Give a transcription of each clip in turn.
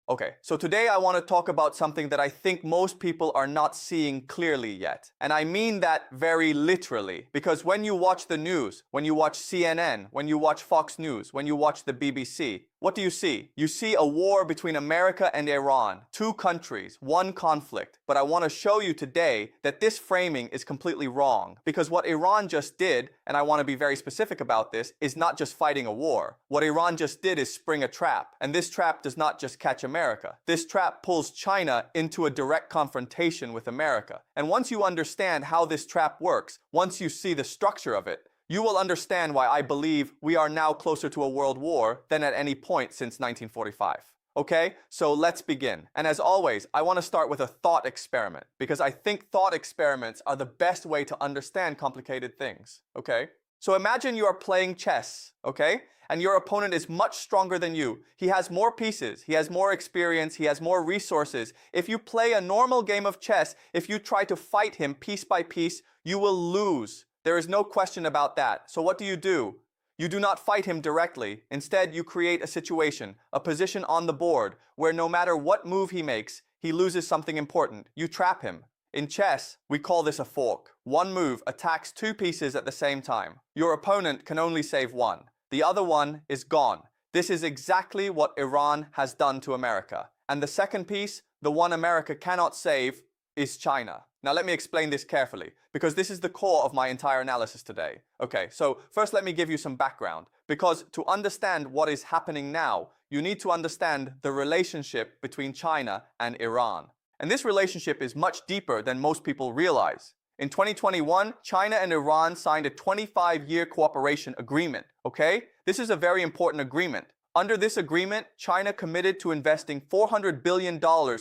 Okay, so today I want to talk about something that I think most people are not seeing clearly yet. And I mean that very literally, because when you watch the news, when you watch CNN, when you watch Fox News, when you watch the BBC, what do you see? You see a war between America and Iran, two countries, one conflict. But I want to show you today that this framing is completely wrong, because what Iran just did, and I want to be very specific about this, is not just fighting a war. What Iran just did is spring a trap, and this trap does not just catch America. This trap pulls China into a direct confrontation with America. And once you understand how this trap works, once you see the structure of it, you will understand why I believe we are now closer to a world war than at any point since 1945. Okay, so let's begin. And as always, I want to start with a thought experiment, because I think thought experiments are the best way to understand complicated things. Okay? So imagine you are playing chess, okay? And your opponent is much stronger than you. He has more pieces, he has more experience, he has more resources. If you play a normal game of chess, if you try to fight him piece by piece, you will lose. There is no question about that. So what do? You do not fight him directly. Instead, you create a situation, a position on the board, where no matter what move he makes, he loses something important. You trap him. In chess, we call this a fork. One move attacks two pieces at the same time. Your opponent can only save one. The other one is gone. This is exactly what Iran has done to America. And the second piece, the one America cannot save, is China. Now let me explain this carefully, because this is the core of my entire analysis today. Okay, so first let me give you some background, because to understand what is happening now, you need to understand the relationship between China and Iran. And this relationship is much deeper than most people realize. In 2021, China and Iran signed a 25-year cooperation agreement, okay? This is a very important agreement. Under this agreement, China committed to investing $400 billion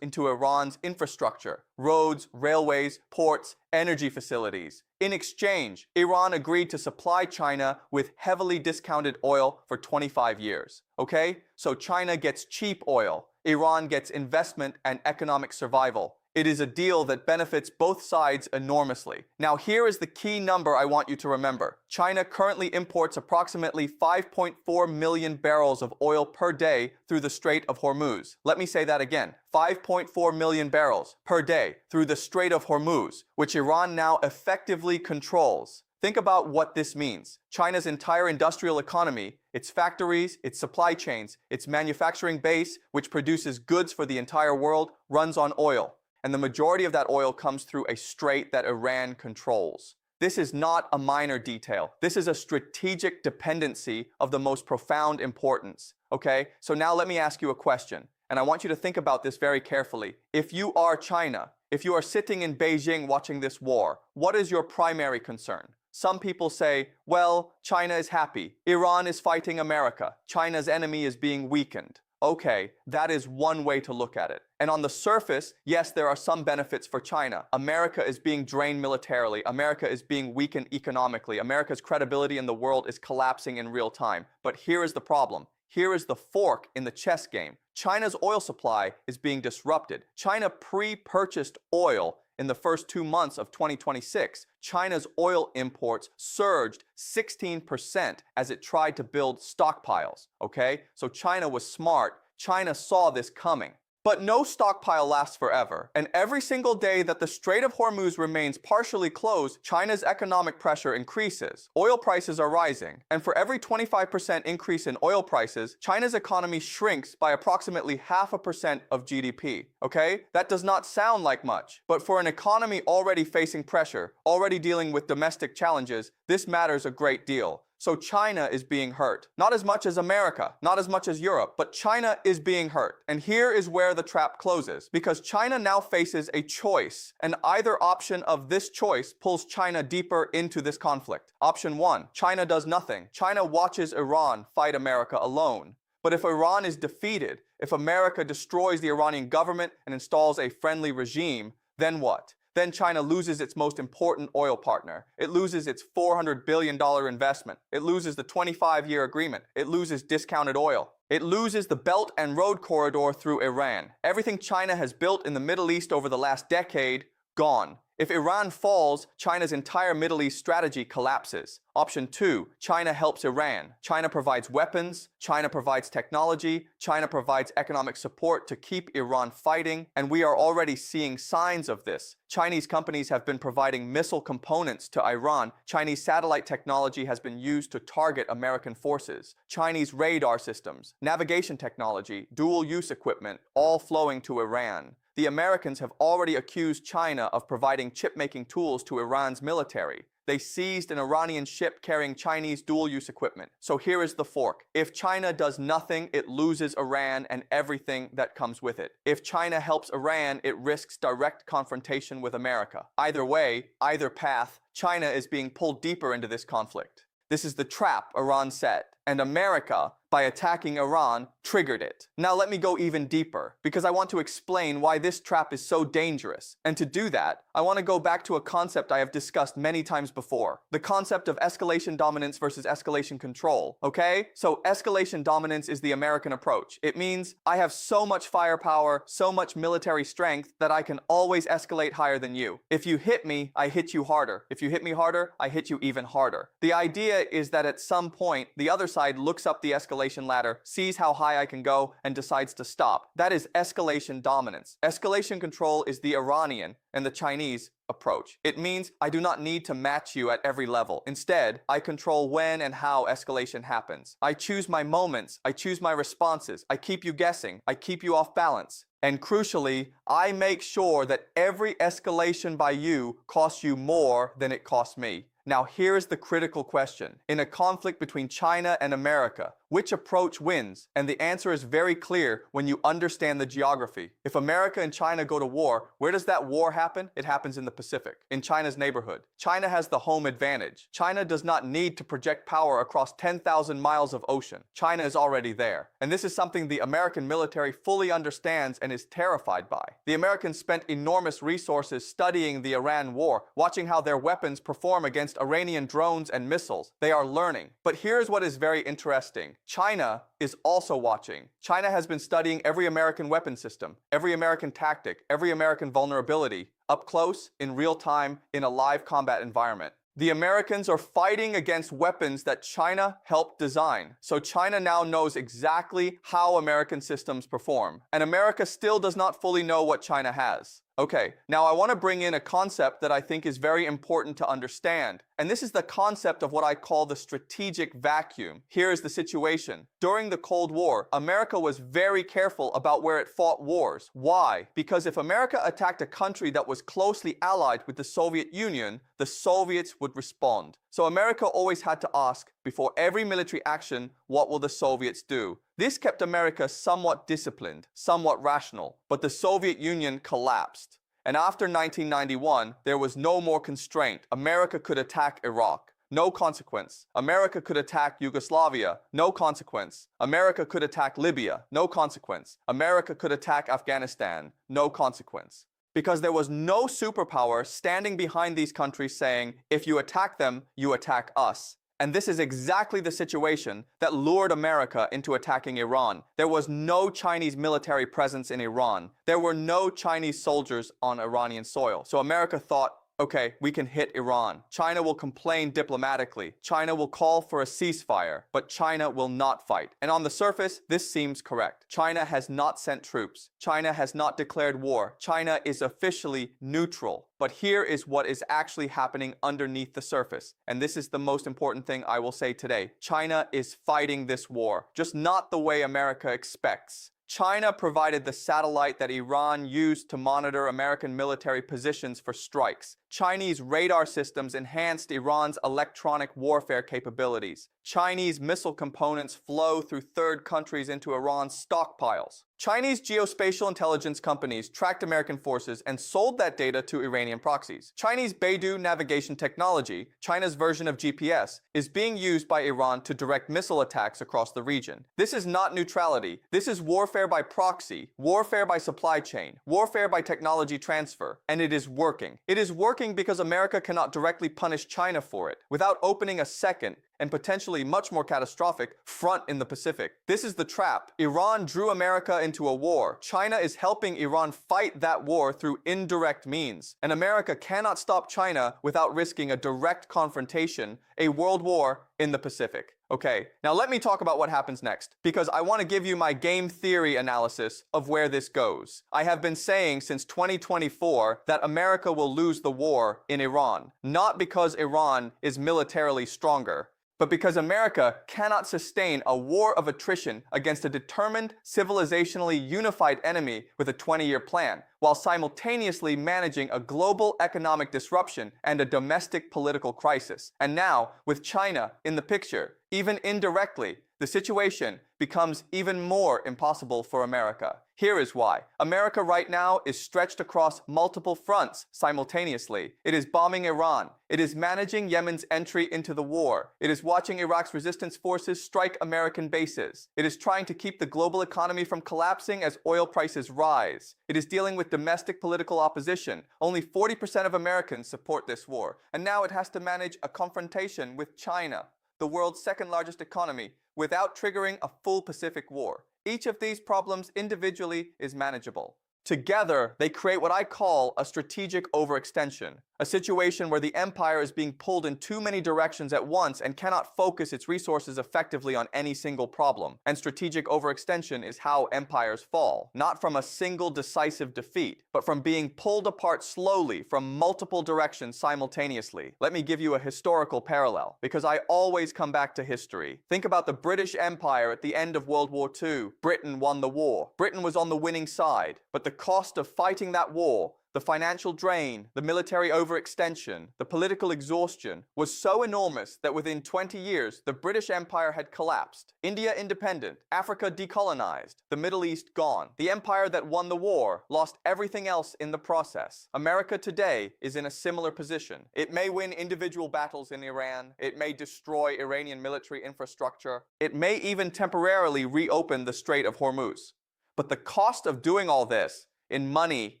into Iran's infrastructure, roads, railways, ports, energy facilities. In exchange, Iran agreed to supply China with heavily discounted oil for 25 years. Okay? So China gets cheap oil. Iran gets investment and economic survival. It is a deal that benefits both sides enormously. Now here is the key number I want you to remember. China currently imports approximately 5.4 million barrels of oil per day through the Strait of Hormuz. Let me say that again. 5.4 million barrels per day through the Strait of Hormuz, which Iran now effectively controls. Think about what this means. China's entire industrial economy, its factories, its supply chains, its manufacturing base, which produces goods for the entire world, runs on oil. And the majority of that oil comes through a strait that Iran controls. This is not a minor detail. This is a strategic dependency of the most profound importance. Okay? So now let me ask you a question, and I want you to think about this very carefully. If you are China, if you are sitting in Beijing watching this war, what is your primary concern? Some people say, well, China is happy. Iran is fighting America. China's enemy is being weakened. Okay, that is one way to look at it. And on the surface, yes, there are some benefits for China. America is being drained militarily. America is being weakened economically. America's credibility in the world is collapsing in real time. But here is the problem. Here is the fork in the chess game. China's oil supply is being disrupted. China pre-purchased oil in the first 2 months of 2026. China's oil imports surged 16% as it tried to build stockpiles, okay? So China was smart. China saw this coming. But no stockpile lasts forever, and every single day that the Strait of Hormuz remains partially closed, China's economic pressure increases. Oil prices are rising, and for every 25% increase in oil prices, China's economy shrinks by approximately 0.5% of GDP, okay? That does not sound like much, but for an economy already facing pressure, already dealing with domestic challenges, this matters a great deal. So China is being hurt. Not as much as America, not as much as Europe, but China is being hurt. And here is where the trap closes, because China now faces a choice, and either option of this choice pulls China deeper into this conflict. Option 1, China does nothing. China watches Iran fight America alone. But if Iran is defeated, if America destroys the Iranian government and installs a friendly regime, then what? Then China loses its most important oil partner. It loses its $400 billion investment. It loses the 25-year agreement. It loses discounted oil. It loses the Belt and Road Corridor through Iran. Everything China has built in the Middle East over the last decade, gone. If Iran falls, China's entire Middle East strategy collapses. Option 2, China helps Iran. China provides weapons, China provides technology, China provides economic support to keep Iran fighting, and we are already seeing signs of this. Chinese companies have been providing missile components to Iran. Chinese satellite technology has been used to target American forces. Chinese radar systems, navigation technology, dual-use equipment, all flowing to Iran. The Americans have already accused China of providing chip-making tools to Iran's military. They seized an Iranian ship carrying Chinese dual-use equipment. So here is the fork. If China does nothing, it loses Iran and everything that comes with it. If China helps Iran, it risks direct confrontation with America. Either way, either path, China is being pulled deeper into this conflict. This is the trap Iran set, and America, by attacking Iran, triggered it. Now let me go even deeper, because I want to explain why this trap is so dangerous. And to do that, I want to go back to a concept I have discussed many times before. The concept of escalation dominance versus escalation control, okay? So escalation dominance is the American approach. It means I have so much firepower, so much military strength that I can always escalate higher than you. If you hit me, I hit you harder. If you hit me harder, I hit you even harder. The idea is that at some point, the other side looks up the escalation ladder, sees how high I can go, and decides to stop. That is escalation dominance. Escalation control is the Iranian and the Chinese approach. It means I do not need to match you at every level. Instead, I control when and how escalation happens. I choose my moments. I choose my responses. I keep you guessing. I keep you off balance. And crucially, I make sure that every escalation by you costs you more than it costs me. Now here is the critical question. In a conflict between China and America, which approach wins? And the answer is very clear when you understand the geography. If America and China go to war, where does that war happen? It happens in the Pacific, in China's neighborhood. China has the home advantage. China does not need to project power across 10,000 miles of ocean. China is already there. And this is something the American military fully understands and is terrified by. The Americans spent enormous resources studying the Iran war, watching how their weapons perform against Iranian drones and missiles. They are learning. But here's what is very interesting. China is also watching. China has been studying every American weapon system, every American tactic, every American vulnerability, up close, in real time, in a live combat environment. The Americans are fighting against weapons that China helped design. So China now knows exactly how American systems perform. And America still does not fully know what China has. Okay, now I want to bring in a concept that I think is very important to understand. And this is the concept of what I call the strategic vacuum. Here is the situation. During the Cold War, America was very careful about where it fought wars. Why? Because if America attacked a country that was closely allied with the Soviet Union, the Soviets would respond. So America always had to ask, before every military action, what will the Soviets do? This kept America somewhat disciplined, somewhat rational, but the Soviet Union collapsed. And after 1991, there was no more constraint. America could attack Iraq. No consequence. America could attack Yugoslavia. No consequence. America could attack Libya. No consequence. America could attack Afghanistan. No consequence. Because there was no superpower standing behind these countries saying, if you attack them, you attack us. And this is exactly the situation that lured America into attacking Iran. There was no Chinese military presence in Iran. There were no Chinese soldiers on Iranian soil. So America thought, okay, we can hit Iran. China will complain diplomatically. China will call for a ceasefire, but China will not fight. And on the surface, this seems correct. China has not sent troops. China has not declared war. China is officially neutral. But here is what is actually happening underneath the surface. And this is the most important thing I will say today. China is fighting this war, just not the way America expects. China provided the satellite that Iran used to monitor American military positions for strikes. Chinese radar systems enhanced Iran's electronic warfare capabilities. Chinese missile components flow through third countries into Iran's stockpiles. Chinese geospatial intelligence companies tracked American forces and sold that data to Iranian proxies. Chinese Beidou navigation technology, China's version of GPS, is being used by Iran to direct missile attacks across the region. This is not neutrality. This is warfare by proxy, warfare by supply chain, warfare by technology transfer, and it is working. It is working because America cannot directly punish China for it. Without opening a second, and potentially much more catastrophic front in the Pacific. This is the trap. Iran drew America into a war. China is helping Iran fight that war through indirect means. And America cannot stop China without risking a direct confrontation, a world war in the Pacific. Okay, now let me talk about what happens next, because I want to give you my game theory analysis of where this goes. I have been saying since 2024 that America will lose the war in Iran, not because Iran is militarily stronger, but because America cannot sustain a war of attrition against a determined, civilizationally unified enemy with a 20-year plan, while simultaneously managing a global economic disruption and a domestic political crisis. And now, with China in the picture, even indirectly, the situation becomes even more impossible for America. Here is why. America right now is stretched across multiple fronts simultaneously. It is bombing Iran. It is managing Yemen's entry into the war. It is watching Iraq's resistance forces strike American bases. It is trying to keep the global economy from collapsing as oil prices rise. It is dealing with domestic political opposition. Only 40% of Americans support this war. And now it has to manage a confrontation with China, the world's second largest economy, without triggering a full Pacific war. Each of these problems individually is manageable. Together, they create what I call a strategic overextension, a situation where the empire is being pulled in too many directions at once and cannot focus its resources effectively on any single problem. And strategic overextension is how empires fall, not from a single decisive defeat, but from being pulled apart slowly from multiple directions simultaneously. Let me give you a historical parallel, because I always come back to history. Think about the British Empire at the end of World War II. Britain won the war. Britain was on the winning side, but the cost of fighting that war, the financial drain, the military overextension, the political exhaustion was so enormous that within 20 years, the British Empire had collapsed. India independent, Africa decolonized, the Middle East gone. The empire that won the war lost everything else in the process. America today is in a similar position. It may win individual battles in Iran. It may destroy Iranian military infrastructure. It may even temporarily reopen the Strait of Hormuz. But the cost of doing all this, in money,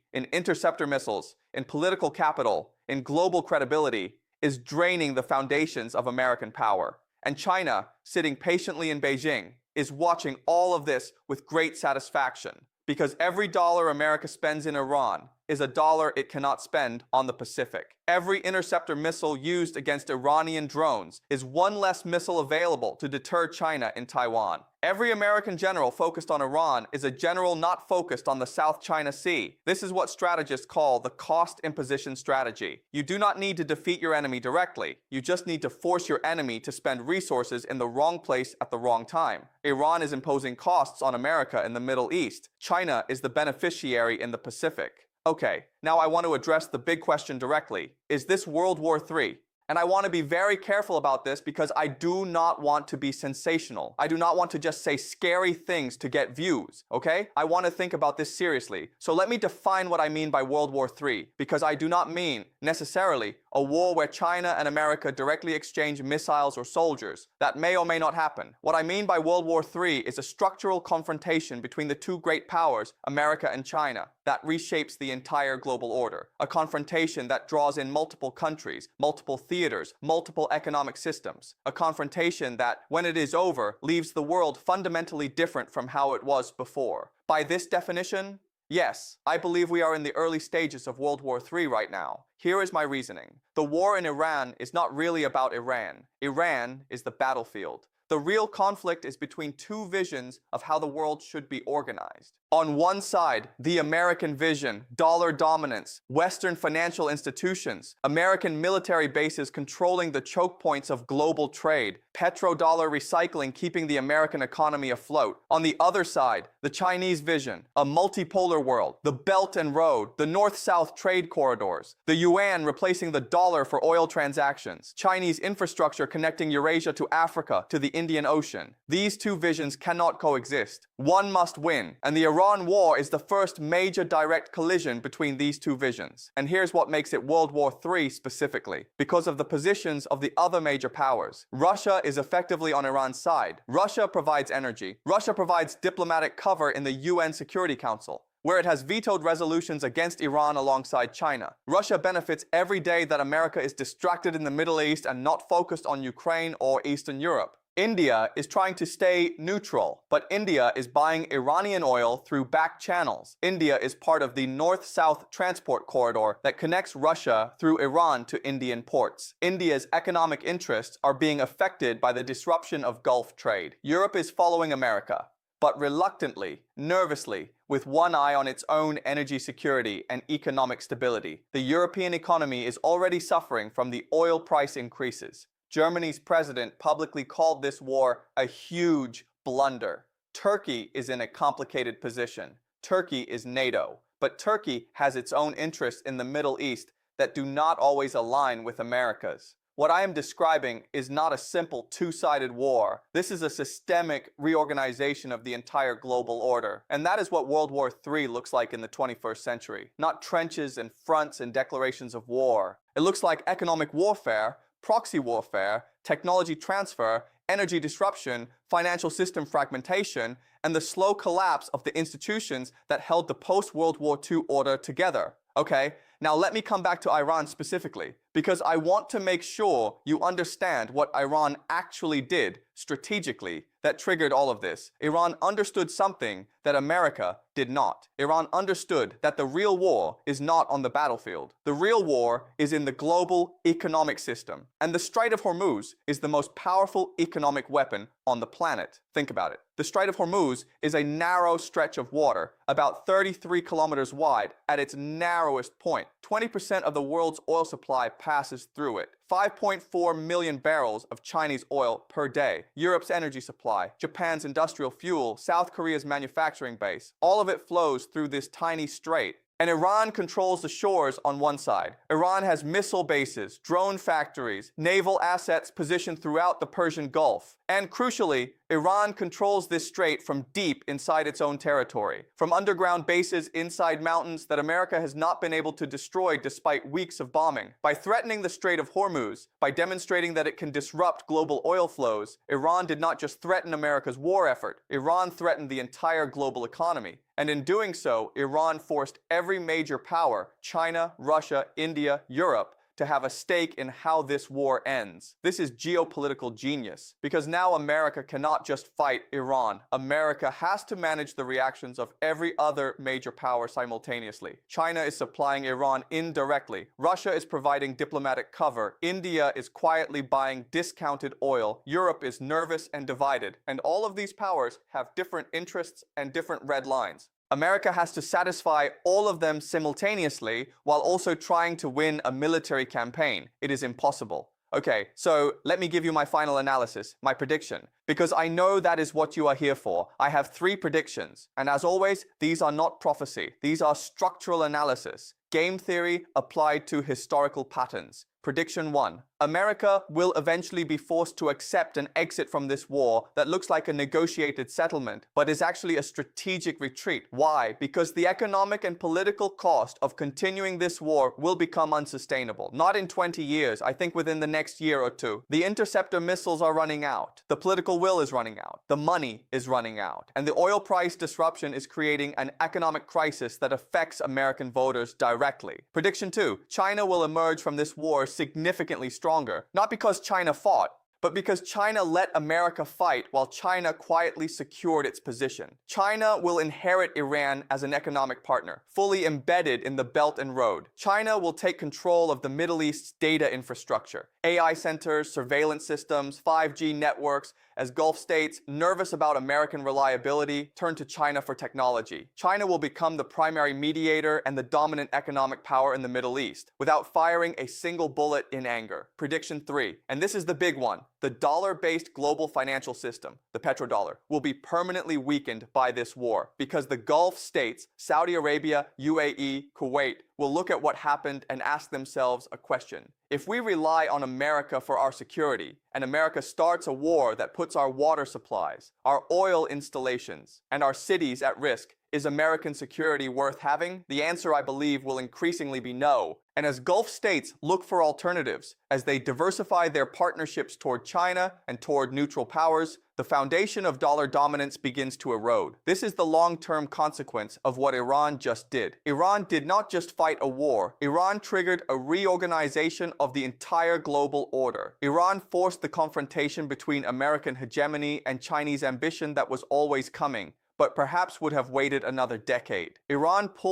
in interceptor missiles, in political capital, in global credibility, is draining the foundations of American power. And China, sitting patiently in Beijing, is watching all of this with great satisfaction, because every dollar America spends in Iran is a dollar it cannot spend on the Pacific. Every interceptor missile used against Iranian drones is one less missile available to deter China in Taiwan. Every American general focused on Iran is a general not focused on the South China Sea. This is what strategists call the cost imposition strategy. You do not need to defeat your enemy directly. You just need to force your enemy to spend resources in the wrong place at the wrong time. Iran is imposing costs on America in the Middle East. China is the beneficiary in the Pacific. Okay, now I want to address the big question directly. Is this World War III? And I want to be very careful about this because I do not want to be sensational. I do not want to just say scary things to get views, okay? I want to think about this seriously. So let me define what I mean by World War III, because I do not mean, necessarily, a war where China and America directly exchange missiles or soldiers. That may or may not happen. What I mean by World War III is a structural confrontation between the two great powers, America and China, that reshapes the entire global order. A confrontation that draws in multiple countries, multiple theaters, multiple economic systems. A confrontation that, when it is over, leaves the world fundamentally different from how it was before. By this definition, yes, I believe we are in the early stages of World War III right now. Here is my reasoning. The war in Iran is not really about Iran. Iran is the battlefield. The real conflict is between two visions of how the world should be organized. On one side, the American vision, dollar dominance, Western financial institutions, American military bases controlling the choke points of global trade, petrodollar recycling keeping the American economy afloat. On the other side, the Chinese vision, a multipolar world, the Belt and Road, the North-South trade corridors, the yuan replacing the dollar for oil transactions, Chinese infrastructure connecting Eurasia to Africa to the Indian Ocean. These two visions cannot coexist. One must win, and the Iran War is the first major direct collision between these two visions. And here's what makes it World War III specifically. Because of the positions of the other major powers. Russia is effectively on Iran's side. Russia provides energy. Russia provides diplomatic cover in the UN Security Council. where it has vetoed resolutions against Iran alongside China. Russia benefits every day that America is distracted in the Middle East and not focused on Ukraine or Eastern Europe. India is trying to stay neutral, but India is buying Iranian oil through back channels. India is part of the north-south transport corridor that connects Russia through Iran to Indian ports. India's economic interests are being affected by the disruption of Gulf trade. Europe is following America, but reluctantly, nervously, with one eye on its own energy security and economic stability. The European economy is already suffering from the oil price increases. Germany's president publicly called this war a huge blunder. Turkey is in a complicated position. Turkey is NATO, but Turkey has its own interests in the Middle East that do not always align with America's. What I am describing is not a simple two-sided war. This is a systemic reorganization of the entire global order. And that is what World War III looks like in the 21st century. Not trenches and fronts and declarations of war. It looks like economic warfare, proxy warfare, technology transfer, energy disruption, financial system fragmentation, and the slow collapse of the institutions that held the post-World War II order together. Okay, now let me come back to Iran specifically, because I want to make sure you understand what Iran actually did strategically that triggered all of this. Iran understood something that America did not. Iran understood that the real war is not on the battlefield. The real war is in the global economic system. And the Strait of Hormuz is the most powerful economic weapon on the planet. Think about it. The Strait of Hormuz is a narrow stretch of water, about 33 kilometers wide at its narrowest point. 20% of the world's oil supply passes through it. 5.4 million barrels of Chinese oil per day. Europe's energy supply, Japan's industrial fuel, South Korea's manufacturing base. All of it flows through this tiny strait. And Iran controls the shores on one side. Iran has missile bases, drone factories, naval assets positioned throughout the Persian Gulf. And crucially, Iran controls this strait from deep inside its own territory, from underground bases inside mountains that America has not been able to destroy despite weeks of bombing. By threatening the Strait of Hormuz, by demonstrating that it can disrupt global oil flows, Iran did not just threaten America's war effort, Iran threatened the entire global economy. And in doing so, Iran forced every major power, China, Russia, India, Europe, to have a stake in how this war ends. This is geopolitical genius, because now America cannot just fight Iran. America has to manage the reactions of every other major power simultaneously. China is supplying Iran indirectly. Russia is providing diplomatic cover. India is quietly buying discounted oil. Europe is nervous and divided. And all of these powers have different interests and different red lines. America has to satisfy all of them simultaneously while also trying to win a military campaign. It is impossible. Okay, so let me give you my final analysis, my prediction, because I know that is what you are here for. I have 3 predictions, and as always, these are not prophecy. These are structural analysis, game theory applied to historical patterns. Prediction 1. America will eventually be forced to accept an exit from this war that looks like a negotiated settlement, but is actually a strategic retreat. Why? Because the economic and political cost of continuing this war will become unsustainable. Not in 20 years, I think within the next year or 2. The interceptor missiles are running out. The political will is running out. The money is running out. And the oil price disruption is creating an economic crisis that affects American voters directly. Prediction 2. China will emerge from this war significantly stronger, not because China fought, but because China let America fight while China quietly secured its position. China will inherit Iran as an economic partner, fully embedded in the Belt and Road. China will take control of the Middle East's data infrastructure, AI centers, surveillance systems, 5G networks, as Gulf states, nervous about American reliability, turn to China for technology. China will become the primary mediator and the dominant economic power in the Middle East, without firing a single bullet in anger. Prediction 3, and this is the big one. The dollar-based global financial system, the petrodollar, will be permanently weakened by this war because the Gulf states, Saudi Arabia, UAE, Kuwait, will look at what happened and ask themselves a question. If we rely on America for our security, and America starts a war that puts our water supplies, our oil installations, and our cities at risk, Is American security worth having? The answer, I believe, will increasingly be no. And as Gulf states look for alternatives, as they diversify their partnerships toward China and toward neutral powers, the foundation of dollar dominance begins to erode. This is the long-term consequence of what Iran just did. Iran did not just fight a war. Iran triggered a reorganization of the entire global order. Iran forced the confrontation between American hegemony and Chinese ambition that was always coming, but perhaps would have waited another decade. Iran pulled